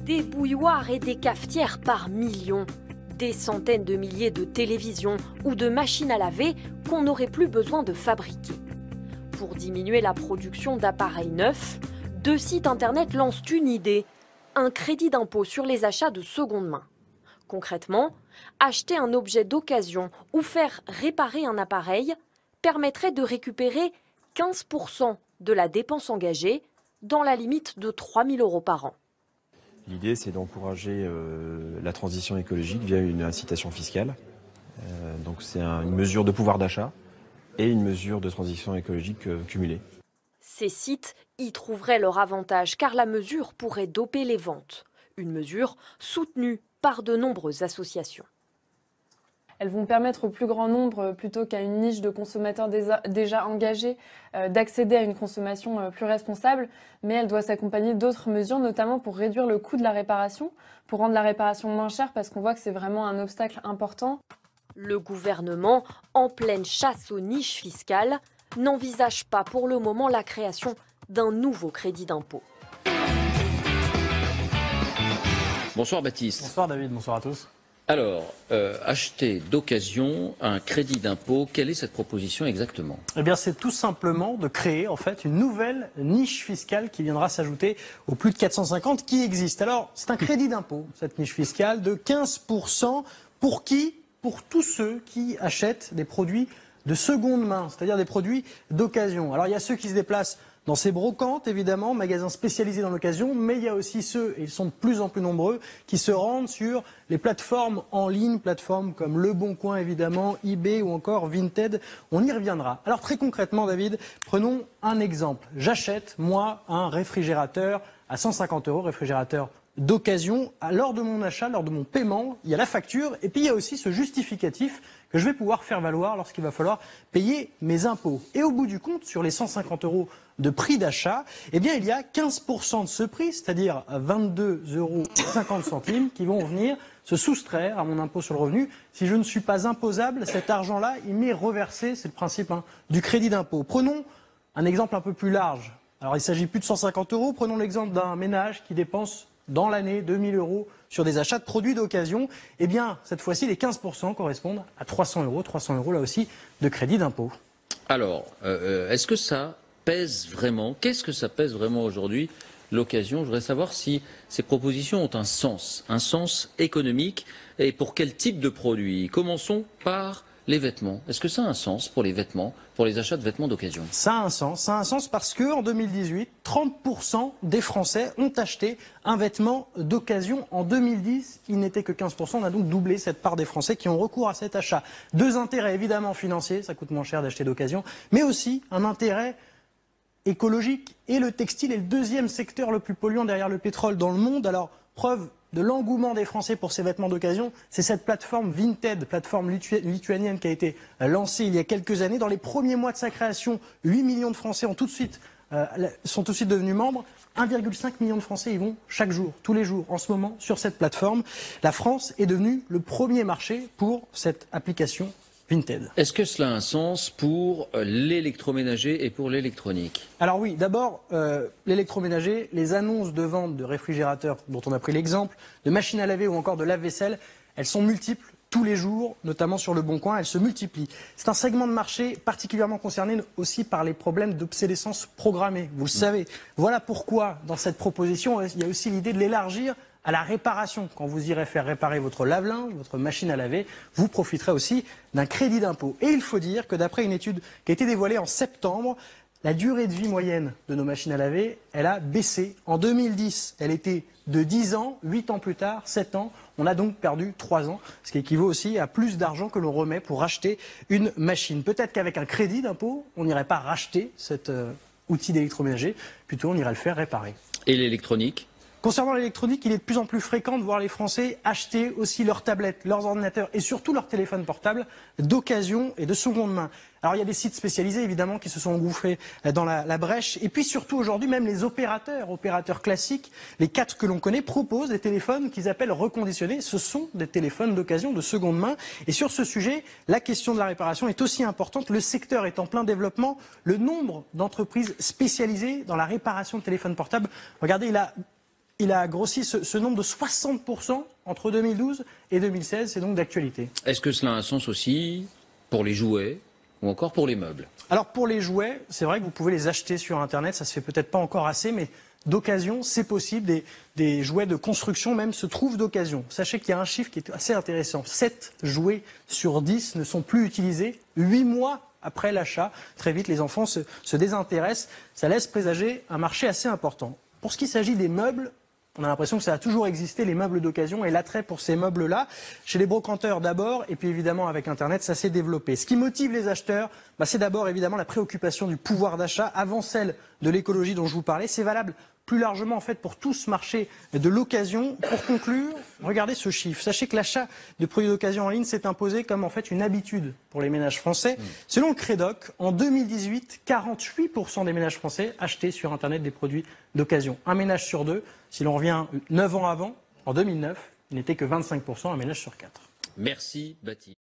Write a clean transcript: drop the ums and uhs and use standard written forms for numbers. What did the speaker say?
Des bouilloires et des cafetières par millions. Des centaines de milliers de télévisions ou de machines à laver qu'on n'aurait plus besoin de fabriquer. Pour diminuer la production d'appareils neufs, 2 sites internet lancent une idée, un crédit d'impôt sur les achats de seconde main. Concrètement, acheter un objet d'occasion ou faire réparer un appareil permettrait de récupérer 15% de la dépense engagée dans la limite de 3 000 € par an. L'idée, c'est d'encourager la transition écologique via une incitation fiscale. Donc c'est une mesure de pouvoir d'achat et une mesure de transition écologique cumulée. Ces sites y trouveraient leur avantage car la mesure pourrait doper les ventes. Une mesure soutenue par de nombreuses associations. Elles vont permettre au plus grand nombre, plutôt qu'à une niche de consommateurs déjà engagés, d'accéder à une consommation plus responsable. Mais elle doit s'accompagner d'autres mesures, notamment pour réduire le coût de la réparation, pour rendre la réparation moins chère, parce qu'on voit que c'est vraiment un obstacle important. Le gouvernement, en pleine chasse aux niches fiscales, n'envisage pas pour le moment la création d'un nouveau crédit d'impôt. Bonsoir Baptiste. Bonsoir David, bonsoir à tous. Alors, acheter d'occasion un crédit d'impôt, quelle est cette proposition exactement? Eh bien, c'est tout simplement de créer en fait une nouvelle niche fiscale qui viendra s'ajouter aux plus de 450 qui existent. Alors, c'est un crédit d'impôt, cette niche fiscale, de 15%. Pour qui? Pour tous ceux qui achètent des produits de seconde main, c'est-à-dire des produits d'occasion. Alors, il y a ceux qui se déplacent dans ces brocantes, évidemment, magasins spécialisés dans l'occasion, mais il y a aussi ceux, et ils sont de plus en plus nombreux, qui se rendent sur les plateformes en ligne, plateformes comme Le Bon Coin, évidemment, eBay ou encore Vinted. On y reviendra. Alors très concrètement, David, prenons un exemple. J'achète, moi, un réfrigérateur à 150 €, réfrigérateur d'occasion. Lors de mon achat, lors de mon paiement, il y a la facture et puis il y a aussi ce justificatif que je vais pouvoir faire valoir lorsqu'il va falloir payer mes impôts. Et au bout du compte, sur les 150 € de prix d'achat, eh bien il y a 15% de ce prix, c'est-à-dire 22,50 € qui vont venir se soustraire à mon impôt sur le revenu. Si je ne suis pas imposable, cet argent-là, il m'est reversé, c'est le principe du crédit d'impôt. Prenons un exemple un peu plus large. Alors il ne s'agit plus de 150 €, prenons l'exemple d'un ménage qui dépense dans l'année 2 000 € sur des achats de produits d'occasion. Eh bien, cette fois-ci, les 15% correspondent à 300 €. 300 € là aussi de crédit d'impôt. Alors, est-ce que ça pèse vraiment? Qu'est-ce que ça pèse vraiment aujourd'hui, l'occasion? Je voudrais savoir si ces propositions ont un sens économique et pour quel type de produits. Commençons par les vêtements. Est-ce que ça a un sens pour les vêtements, pour les achats de vêtements d'occasion? Ça a un sens parce qu'en 2018, 30% des Français ont acheté un vêtement d'occasion. En 2010, il n'était que 15%. On a donc doublé cette part des Français qui ont recours à cet achat. 2 intérêts évidemment financiers, ça coûte moins cher d'acheter d'occasion, mais aussi un intérêt écologique. Et le textile est le 2e secteur le plus polluant derrière le pétrole dans le monde. Alors, preuve de l'engouement des Français pour ces vêtements d'occasion, c'est cette plateforme Vinted, plateforme lituanienne qui a été lancée il y a quelques années. Dans les premiers mois de sa création, 8 millions de Français sont tout de suite devenus membres. 1,5 million de Français y vont chaque jour, tous les jours, en ce moment, sur cette plateforme. La France est devenue le premier marché pour cette application Vinted. Est-ce que cela a un sens pour l'électroménager et pour l'électronique? Alors oui, d'abord, l'électroménager, les annonces de vente de réfrigérateurs dont on a pris l'exemple, de machines à laver ou encore de lave-vaisselle, elles sont multiples tous les jours, notamment sur Le Bon Coin, elles se multiplient. C'est un segment de marché particulièrement concerné aussi par les problèmes d'obsolescence programmée, vous le savez. Voilà pourquoi, dans cette proposition, il y a aussi l'idée de l'élargir à la réparation. Quand vous irez faire réparer votre lave-linge, votre machine à laver, vous profiterez aussi d'un crédit d'impôt. Et il faut dire que d'après une étude qui a été dévoilée en septembre, la durée de vie moyenne de nos machines à laver, elle a baissé. En 2010, elle était de 10 ans, 8 ans plus tard, 7 ans. On a donc perdu 3 ans, ce qui équivaut aussi à plus d'argent que l'on remet pour racheter une machine. Peut-être qu'avec un crédit d'impôt, on n'irait pas racheter cet outil d'électroménager, plutôt on irait le faire réparer. Et l'électronique? Concernant l'électronique, il est de plus en plus fréquent de voir les Français acheter aussi leurs tablettes, leurs ordinateurs et surtout leurs téléphones portables d'occasion et de seconde main. Alors il y a des sites spécialisés évidemment qui se sont engouffrés dans la brèche et puis surtout aujourd'hui même les opérateurs classiques, les 4 que l'on connaît proposent des téléphones qu'ils appellent reconditionnés. Ce sont des téléphones d'occasion de seconde main et sur ce sujet, la question de la réparation est aussi importante. Le secteur est en plein développement. Le nombre d'entreprises spécialisées dans la réparation de téléphones portables, regardez, il a il a grossi ce nombre de 60% entre 2012 et 2016, c'est donc d'actualité. Est-ce que cela a un sens aussi pour les jouets ou encore pour les meubles? Alors pour les jouets, c'est vrai que vous pouvez les acheter sur Internet, ça se fait peut-être pas encore assez, mais d'occasion, c'est possible. Des jouets de construction même se trouvent d'occasion. Sachez qu'il y a un chiffre qui est assez intéressant. 7 jouets sur 10 ne sont plus utilisés 8 mois après l'achat. Très vite, les enfants se désintéressent. Ça laisse présager un marché assez important. Pour ce qui s'agit des meubles, on a l'impression que ça a toujours existé, les meubles d'occasion, et l'attrait pour ces meubles-là, chez les brocanteurs d'abord, et puis évidemment avec Internet, ça s'est développé. Ce qui motive les acheteurs, c'est d'abord évidemment la préoccupation du pouvoir d'achat, avant celle de l'écologie dont je vous parlais. C'est valable plus largement en fait pour tout ce marché de l'occasion. Pour conclure, regardez ce chiffre. Sachez que l'achat de produits d'occasion en ligne s'est imposé comme en fait une habitude pour les ménages français. Selon le Crédoc, en 2018, 48% des ménages français achetaient sur Internet des produits d'occasion. Un ménage sur deux. Si l'on revient 9 ans avant, en 2009, il n'était que 25%, un ménage sur 4. Merci Baptiste.